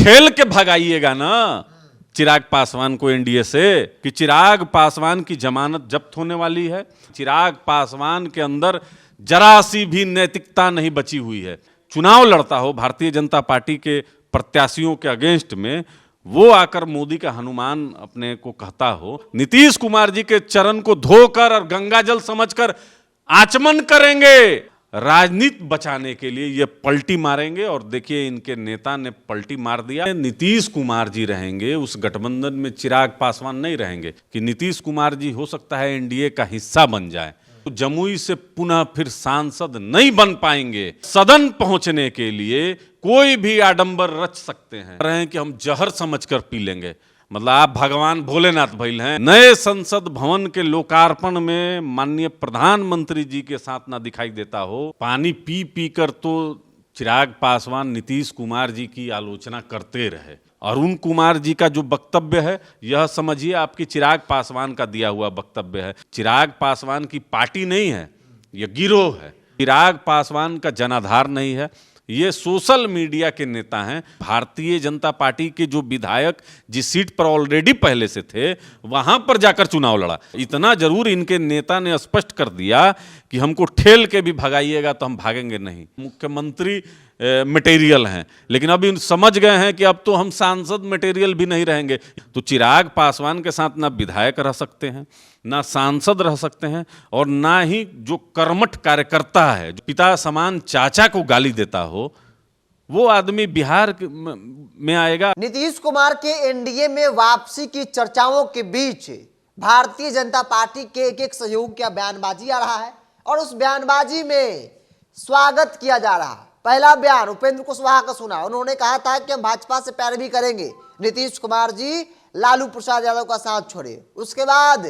ठेल के भगाइएगा ना चिराग पासवान को एनडीए से, कि चिराग पासवान की जमानत जब्त होने वाली है। चिराग पासवान के अंदर जरा सी भी नैतिकता नहीं बची हुई है। चुनाव लड़ता हो भारतीय जनता पार्टी के प्रत्याशियों के अगेंस्ट में, वो आकर मोदी का हनुमान अपने को कहता हो, नीतीश कुमार जी के चरण को धोकर और गंगा जल समझकर आचमन करेंगे, राजनीति बचाने के लिए ये पलटी मारेंगे। और देखिए इनके नेता ने पलटी मार दिया। नीतीश कुमार जी रहेंगे उस गठबंधन में, चिराग पासवान नहीं रहेंगे, कि नीतीश कुमार जी हो सकता है एनडीए का हिस्सा बन जाए तो जमुई से पुनः फिर सांसद नहीं बन पाएंगे। सदन पहुंचने के लिए कोई भी आडंबर रच सकते हैं, रहे कि हम जहर समझकर पी लेंगे। मतलब आप भगवान भोलेनाथ भइल हैं। नए संसद भवन के लोकार्पण में माननीय प्रधानमंत्री जी के साथ ना दिखाई देता हो। पानी पी पी कर तो चिराग पासवान नीतीश कुमार जी की आलोचना करते रहे। अरुण कुमार जी का जो वक्तव्य है, यह समझिए आपकी चिराग पासवान का दिया हुआ वक्तव्य है। चिराग पासवान की पार्टी नहीं है, यह गिरोह है। चिराग पासवान का जनाधार नहीं है, ये सोशल मीडिया के नेता हैं। भारतीय जनता पार्टी के जो विधायक जिस सीट पर ऑलरेडी पहले से थे वहां पर जाकर चुनाव लड़ा। इतना जरूर इनके नेता ने स्पष्ट कर दिया कि हमको ठेल के भी भगाइएगा तो हम भागेंगे नहीं। मुख्यमंत्री मटेरियल हैं, लेकिन अभी समझ गए हैं कि अब तो हम सांसद मटेरियल भी नहीं रहेंगे। तो चिराग पासवान के साथ ना विधायक रह सकते हैं, ना सांसद रह सकते हैं, और ना ही जो कर्मठ कार्यकर्ता है, जो पिता समान चाचा को गाली देता हो, वो आदमी बिहार में आएगा। नीतीश कुमार के एनडीए में वापसी की चर्चाओं के बीच भारतीय जनता पार्टी के एक सहयोगी का बयानबाजी आ रहा है और उस बयानबाजी में स्वागत किया जा रहा है। पहला बयान उपेंद्र कुशवाहा का सुना, उन्होंने कहा था कि हम भाजपा से पैरवी करेंगे, नीतीश कुमार जी लालू प्रसाद यादव का साथ छोड़े। उसके बाद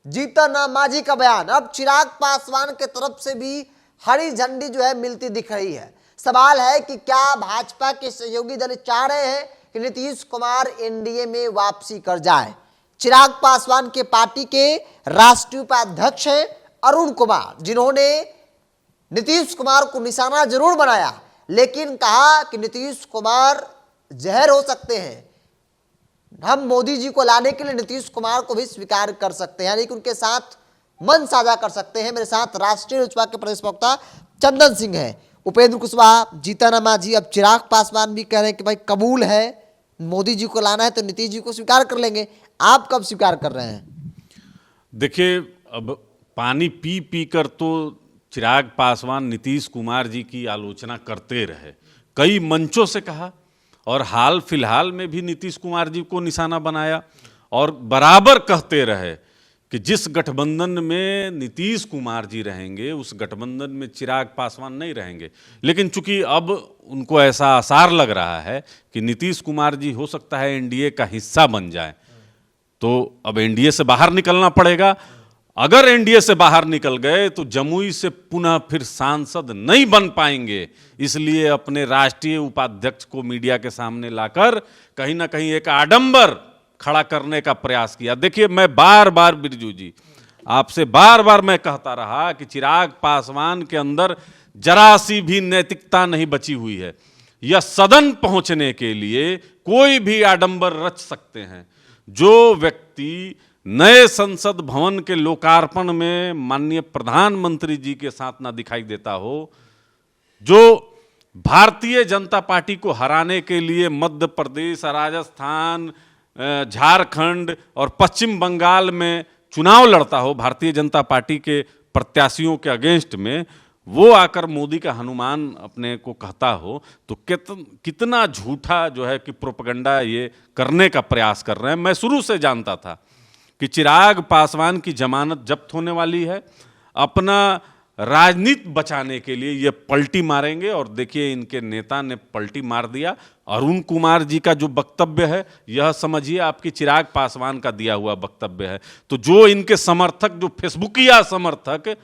जीतन राम मांझी का बयान। अब चिराग पासवान के तरफ से भी हरी झंडी जो है मिलती दिख रही है। सवाल है कि क्या भाजपा के सहयोगी दल चाह रहे हैं कि नीतीश कुमार एनडीए में वापसी कर जाए। चिराग पासवान के पार्टी के राष्ट्रीय उपाध्यक्ष हैं अरुण कुमार, जिन्होंने नीतीश कुमार को निशाना जरूर बनाया, लेकिन कहा कि नीतीश कुमार जहर हो सकते हैं, हम मोदी जी को लाने के लिए नीतीश कुमार को भी स्वीकार कर सकते हैं, यानी कि उनके साथ मन साझा कर सकते हैं। मेरे साथ राष्ट्रीय लोजपा के प्रदेश प्रवक्ता चंदन सिंह है, उपेंद्र कुशवाहा, जीतन राम मांझी। अब चिराग पासवान भी कह रहे हैं कि भाई कबूल है, मोदी जी को लाना है तो नीतीश जी को स्वीकार कर लेंगे। आप कब स्वीकार कर रहे हैं? देखिए, अब पानी पी पी कर तो चिराग पासवान नीतीश कुमार जी की आलोचना करते रहे, कई मंचों से कहा, और हाल फिलहाल में भी नीतीश कुमार जी को निशाना बनाया, और बराबर कहते रहे कि जिस गठबंधन में नीतीश कुमार जी रहेंगे उस गठबंधन में चिराग पासवान नहीं रहेंगे। लेकिन चूंकि अब उनको ऐसा आसार लग रहा है कि नीतीश कुमार जी हो सकता है एनडीए का हिस्सा बन जाए, तो अब एनडीए से बाहर निकलना पड़ेगा। अगर एनडीए से बाहर निकल गए तो जमुई से पुनः फिर सांसद नहीं बन पाएंगे। इसलिए अपने राष्ट्रीय उपाध्यक्ष को मीडिया के सामने लाकर कहीं ना कहीं एक आडंबर खड़ा करने का प्रयास किया। देखिए, मैं बार बार बिरजू जी आपसे बार बार मैं कहता रहा कि चिराग पासवान के अंदर जरा सी भी नैतिकता नहीं बची हुई है। यह सदन पहुंचने के लिए कोई भी आडंबर रच सकते हैं। जो व्यक्ति नए संसद भवन के लोकार्पण में माननीय प्रधानमंत्री जी के साथ ना दिखाई देता हो, जो भारतीय जनता पार्टी को हराने के लिए मध्य प्रदेश, राजस्थान, झारखंड और पश्चिम बंगाल में चुनाव लड़ता हो भारतीय जनता पार्टी के प्रत्याशियों के अगेंस्ट में, वो आकर मोदी का हनुमान अपने को कहता हो, तो कितना झूठा जो है कि प्रोपेगेंडा ये करने का प्रयास कर रहे हैं। मैं शुरू से जानता था कि चिराग पासवान की जमानत जब्त होने वाली है, अपना राजनीति बचाने के लिए ये पलटी मारेंगे, और देखिए इनके नेता ने पलटी मार दिया। अरुण कुमार जी का जो वक्तव्य है, यह समझिए आपकी चिराग पासवान का दिया हुआ वक्तव्य है। तो जो इनके समर्थक, जो फेसबुकिया समर्थक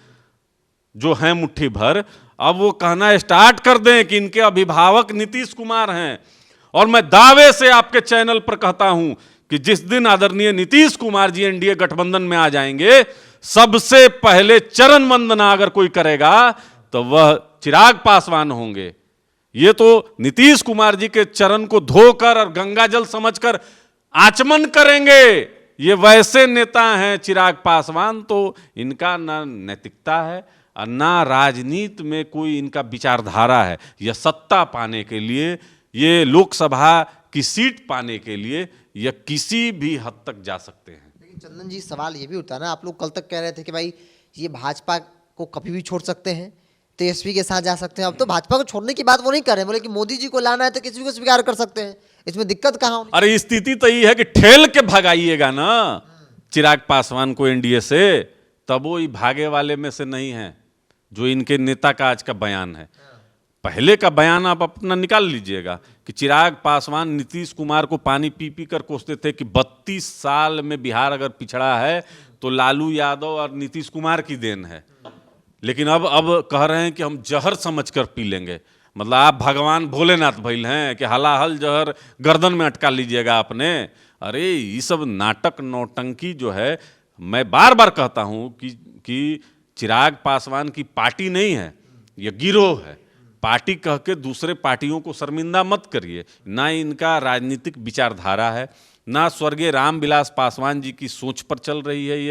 जो हैं मुट्ठी भर, अब वो कहना स्टार्ट कर दें कि इनके अभिभावक नीतीश कुमार हैं। और मैं दावे से आपके चैनल पर कहता हूं कि जिस दिन आदरणीय नीतीश कुमार जी एनडीए गठबंधन में आ जाएंगे, सबसे पहले चरण वंदना अगर कोई करेगा तो वह चिराग पासवान होंगे। ये तो नीतीश कुमार जी के चरण को धोकर और गंगा जल समझकर आचमन करेंगे। ये वैसे नेता हैं चिराग पासवान, तो इनका ना नैतिकता है और ना राजनीति में कोई इनका विचारधारा है। यह सत्ता पाने के लिए, ये लोकसभा की सीट पाने के लिए यह किसी भी हद तक जा सकते हैं। लेकिन चंदन जी, सवाल ये भी उठता है ना, आप लोग कल तक कह रहे थे कि भाई ये भाजपा को कभी भी छोड़ सकते हैं, तेजस्वी के साथ जा सकते हैं। अब तो भाजपा को छोड़ने की बात वो नहीं कर रहे, बोले कि मोदी जी को लाना है तो किसी को स्वीकार कर सकते हैं, इसमें दिक्कत कहाँ होनी? अरे स्थिति तो ये है कि ठेल के भगाइएगा ना चिराग पासवान को एनडीए से, तब वो भागे वाले में से नहीं है जो इनके नेता का आज का बयान है। पहले का बयान आप अपना निकाल लीजिएगा कि चिराग पासवान नीतीश कुमार को पानी पी पी कर कोसते थे कि 32 साल में बिहार अगर पिछड़ा है तो लालू यादव और नीतीश कुमार की देन है। लेकिन अब कह रहे हैं कि हम जहर समझकर पी लेंगे। मतलब आप भगवान भोलेनाथ भइल हैं कि हलाहल जहर गर्दन में अटका लीजिएगा आपने। अरे ये सब नाटक नौटंकी जो है, मैं बार बार कहता हूं कि चिराग पासवान की पार्टी नहीं है, यह गिरोह है। पार्टी कह के दूसरे पार्टियों को शर्मिंदा मत करिए। ना इनका राजनीतिक विचारधारा है, ना स्वर्गीय रामविलास पासवान जी की सोच पर चल रही है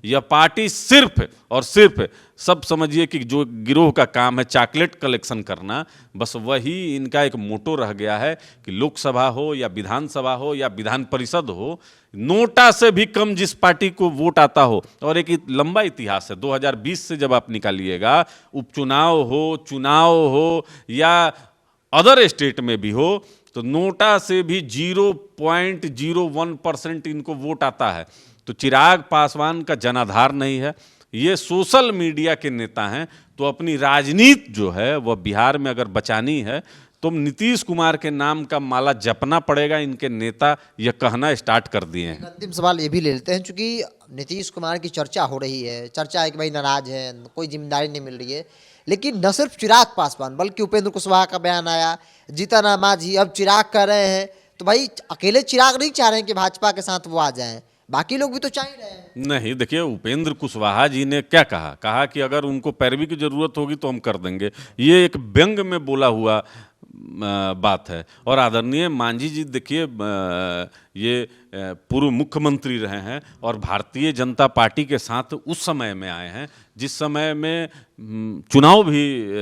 यह पार्टी सिर्फ और सिर्फ, सब समझिए कि जो गिरोह का काम है चॉकलेट कलेक्शन करना, बस वही इनका एक मोटो रह गया है कि लोकसभा हो या विधानसभा हो या विधान परिषद हो, नोटा से भी कम जिस पार्टी को वोट आता हो। और एक लंबा इतिहास है, 2020 से जब आप निकालिएगा, उपचुनाव हो, चुनाव हो या अदर स्टेट में भी हो, तो नोटा से भी 0.01% इनको वोट आता है। तो चिराग पासवान का जनाधार नहीं है, ये सोशल मीडिया के नेता हैं। तो अपनी राजनीति जो है वह बिहार में अगर बचानी है तो नीतीश कुमार के नाम का माला जपना पड़ेगा। इनके नेता यह कहना स्टार्ट कर दिए हैं। अंतिम सवाल ये भी ले लेते हैं, चूंकि नीतीश कुमार की चर्चा हो रही है, चर्चा है कि भाई नाराज है, कोई जिम्मेदारी नहीं मिल रही है, लेकिन न सिर्फ चिराग पासवान बल्कि उपेंद्र कुशवाहा का बयान आया, जीतन राम मांझी, अब चिराग कर रहे हैं। तो भाई अकेले चिराग नहीं चाह रहे हैं कि भाजपा के साथ वो आ जाएं, बाकी लोग भी तो चाह ही रहे हैं। नहीं, देखिए उपेंद्र कुशवाहा जी ने क्या कहा कि अगर उनको पैरवी की जरूरत होगी तो हम कर देंगे। ये एक व्यंग में बोला हुआ बात है। और आदरणीय मांझी जी देखिए, ये पूर्व मुख्यमंत्री रहे हैं और भारतीय जनता पार्टी के साथ उस समय में आए हैं जिस समय में चुनाव भी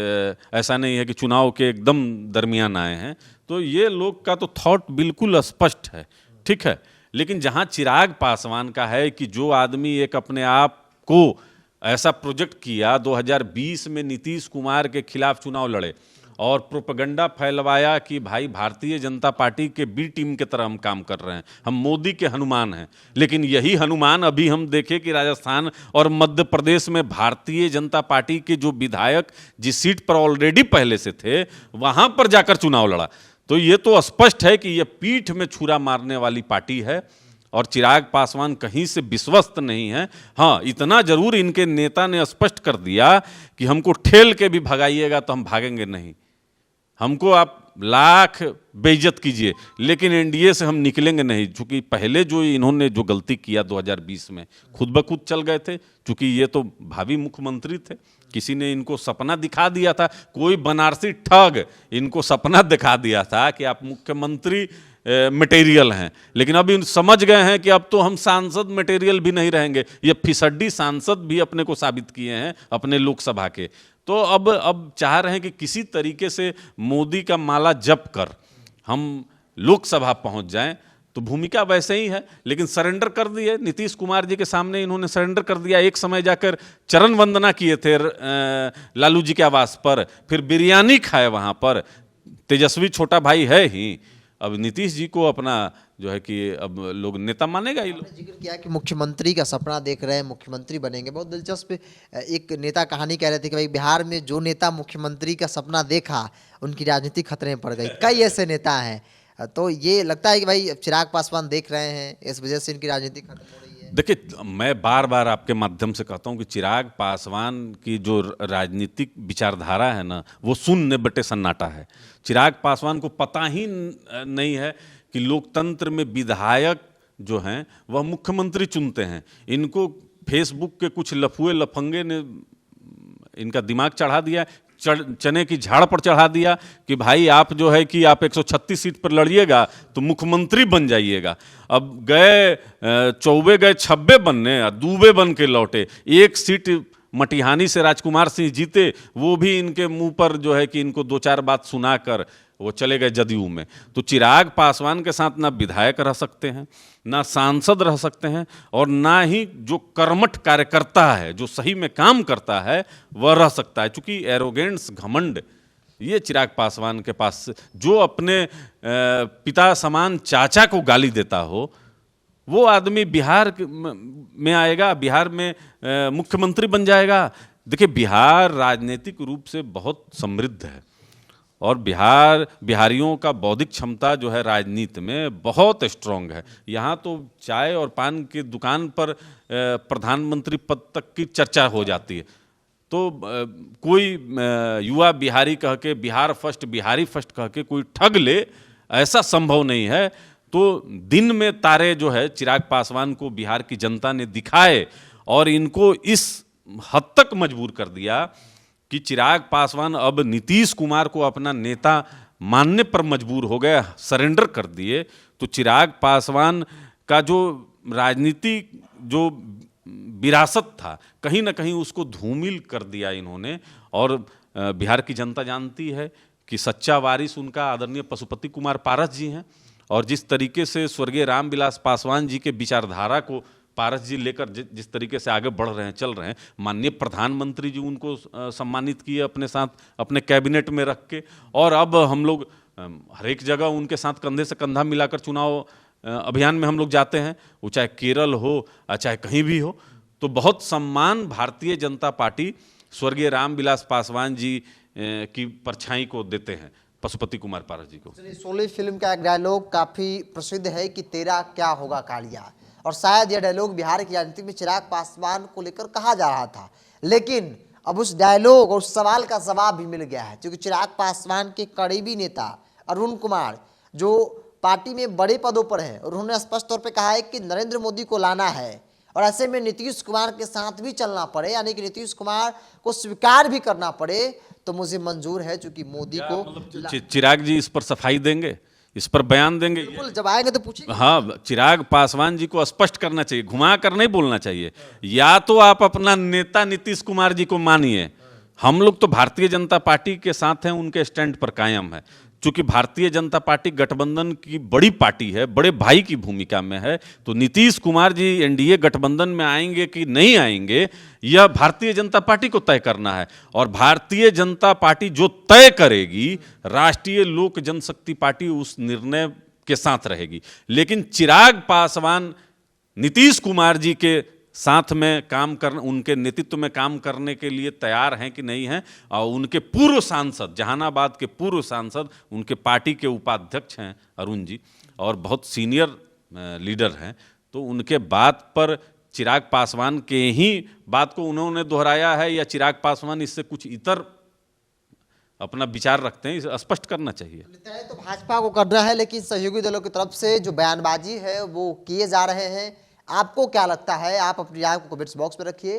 ऐसा नहीं है कि चुनाव के एकदम दरमियान आए हैं। तो ये लोग का तो थॉट बिल्कुल स्पष्ट है, ठीक है। लेकिन जहां चिराग पासवान का है कि जो आदमी एक अपने आप को ऐसा प्रोजेक्ट किया, 2020 में नीतीश कुमार के खिलाफ चुनाव लड़े और प्रोपेगेंडा फैलवाया कि भाई भारतीय जनता पार्टी के बी टीम की तरह हम काम कर रहे हैं, हम मोदी के हनुमान हैं। लेकिन यही हनुमान अभी हम देखें कि राजस्थान और मध्य प्रदेश में भारतीय जनता पार्टी के जो विधायक जिस सीट पर ऑलरेडी पहले से थे वहां पर जाकर चुनाव लड़ा। तो ये तो स्पष्ट है कि यह पीठ में छुरा मारने वाली पार्टी है और चिराग पासवान कहीं से विश्वस्त नहीं है। हाँ, इतना जरूर इनके नेता ने स्पष्ट कर दिया कि हमको ठेल के भी भगाइएगा तो हम भागेंगे नहीं, हमको आप लाख बेइज्जत कीजिए लेकिन एनडीए से हम निकलेंगे नहीं। चूंकि पहले जो इन्होंने जो गलती किया 2020 में, खुद ब खुद चल गए थे, चूंकि ये तो भावी मुख्यमंत्री थे, किसी ने इनको सपना दिखा दिया था, कोई बनारसी ठग इनको सपना दिखा दिया था कि आप मुख्यमंत्री मटेरियल हैं। लेकिन अभी समझ गए हैं कि अब तो हम सांसद मटेरियल भी नहीं रहेंगे। ये फिसड्डी सांसद भी अपने को साबित किए हैं अपने लोकसभा के। तो अब चाह रहे हैं कि किसी तरीके से मोदी का माला जप कर हम लोकसभा पहुंच जाएं। तो भूमिका वैसे ही है, लेकिन सरेंडर कर दिए नीतीश कुमार जी के सामने, इन्होंने सरेंडर कर दिया। एक समय जाकर चरण वंदना किए थे लालू जी के आवास पर, फिर बिरयानी खाए वहां पर। तेजस्वी छोटा भाई है ही, अब नीतीश जी को अपना जो है कि अब लोग नेता मानेगा ही। लोग जिक्र किया कि मुख्यमंत्री का सपना देख रहे हैं, मुख्यमंत्री बनेंगे। बहुत दिलचस्प एक नेता कहानी कह रहे थे कि भाई बिहार में जो नेता मुख्यमंत्री का सपना देखा उनकी राजनीति खतरे में पड़ गई। कई ऐसे नेता हैं, तो ये लगता है कि भाई चिराग पासवान देख रहे हैं, इस वजह से इनकी राजनीति खत्म हो रही है। देखिए, मैं बार बार आपके माध्यम से कहता हूं कि चिराग पासवान की जो राजनीतिक विचारधारा है ना, वो शून्य बटे सन्नाटा है। चिराग पासवान को पता ही नहीं है कि लोकतंत्र में विधायक जो हैं वह मुख्यमंत्री चुनते हैं। इनको फेसबुक के कुछ लफुए लफंगे ने इनका दिमाग चढ़ा दिया। चने की झाड़ पर चढ़ा दिया कि भाई आप जो है कि आप 136 सीट पर लड़िएगा तो मुख्यमंत्री बन जाइएगा। अब गए चौबे गए छब्बे बनने, दूबे बन के लौटे। एक सीट मटिहानी से राजकुमार सिंह जीते, वो भी इनके मुंह पर जो है कि इनको दो चार बात सुनाकर वो चले गए जदयू में। तो चिराग पासवान के साथ ना विधायक रह सकते हैं, ना सांसद रह सकते हैं, और ना ही जो कर्मठ कार्यकर्ता है, जो सही में काम करता है, वह रह सकता है। चूंकि एरोगेंस, घमंड, ये चिराग पासवान के पास, जो अपने पिता समान चाचा को गाली देता हो, वो आदमी बिहार में आएगा, बिहार में मुख्यमंत्री बन जाएगा। देखिए, बिहार राजनीतिक रूप से बहुत समृद्ध है और बिहारियों का बौद्धिक क्षमता जो है राजनीति में बहुत स्ट्रांग है। यहाँ तो चाय और पान की दुकान पर प्रधानमंत्री पद तक की चर्चा हो जाती है। तो कोई युवा बिहारी कह के बिहार फर्स्ट, बिहारी फर्स्ट कह के कोई ठग ले, ऐसा संभव नहीं है। तो दिन में तारे जो है चिराग पासवान को बिहार की जनता ने दिखाए और इनको इस हद तक मजबूर कर दिया कि चिराग पासवान अब नीतीश कुमार को अपना नेता मानने पर मजबूर हो गए, सरेंडर कर दिए। तो चिराग पासवान का जो राजनीति जो विरासत था, कहीं ना कहीं उसको धूमिल कर दिया इन्होंने। और बिहार की जनता जानती है कि सच्चा वारिस उनका आदरणीय पशुपति कुमार पारस जी हैं, और जिस तरीके से स्वर्गीय रामविलास पासवान जी के विचारधारा को पारस जी लेकर जिस तरीके से आगे बढ़ रहे हैं, चल रहे हैं, माननीय प्रधानमंत्री जी उनको सम्मानित किए अपने साथ, अपने कैबिनेट में रख के। और अब हम लोग हर एक जगह उनके साथ कंधे से कंधा मिलाकर चुनाव अभियान में हम लोग जाते हैं, वो चाहे केरल हो चाहे कहीं भी हो। तो बहुत सम्मान भारतीय जनता पार्टी स्वर्गीय रामविलास पासवान जी की परछाई को देते हैं, पशुपति कुमार पारस जी को। शोले फिल्म का एक डायलॉग काफी प्रसिद्ध है कि तेरा क्या होगा कालिया, और शायद यह डायलॉग बिहार की राजनीति में चिराग पासवान को लेकर कहा जा रहा था। लेकिन अब उस डायलॉग और उस सवाल का जवाब भी मिल गया है, क्योंकि चिराग पासवान के करीबी नेता अरुण कुमार जो पार्टी में बड़े पदों पर हैं, और उन्होंने स्पष्ट तौर पे कहा है कि नरेंद्र मोदी को लाना है, और ऐसे में नीतीश कुमार के साथ भी चलना पड़े, यानी कि नीतीश कुमार को स्वीकार भी करना पड़े, तो मुझे मंजूर है। चूंकि मोदी को मतलब चिराग जी इस पर सफाई देंगे, इस पर बयान देंगे? बिल्कुल, जब आएंगे तो पूछेंगे। हाँ, चिराग पासवान जी को स्पष्ट करना चाहिए, घुमा कर नहीं बोलना चाहिए। या तो आप अपना नेता नीतीश कुमार जी को मानिए, हम लोग तो भारतीय जनता पार्टी के साथ हैं, उनके स्टैंड पर कायम है। चूंकि भारतीय जनता पार्टी गठबंधन की बड़ी पार्टी है, बड़े भाई की भूमिका में है, तो नीतीश कुमार जी एनडीए गठबंधन में आएंगे कि नहीं आएंगे, यह भारतीय जनता पार्टी को तय करना है। और भारतीय जनता पार्टी जो तय करेगी, राष्ट्रीय लोक जनशक्ति पार्टी उस निर्णय के साथ रहेगी। लेकिन चिराग पासवान नीतीश कुमार जी के साथ में काम करने, उनके नेतृत्व में काम करने के लिए तैयार हैं कि नहीं हैं। और उनके पूर्व सांसद, जहानाबाद के पूर्व सांसद, उनके पार्टी के उपाध्यक्ष हैं अरुण जी, और बहुत सीनियर लीडर हैं। तो उनके बात पर चिराग पासवान के ही बात को उन्होंने दोहराया है, या चिराग पासवान इससे कुछ इतर अपना विचार रखते हैं, इसे स्पष्ट करना चाहिए। तो भाजपा को करना है, लेकिन सहयोगी दलों की तरफ से जो बयानबाजी है वो किए जा रहे हैं। आपको क्या लगता है? आप अपनी राय को कमेंट्स बॉक्स में रखिए।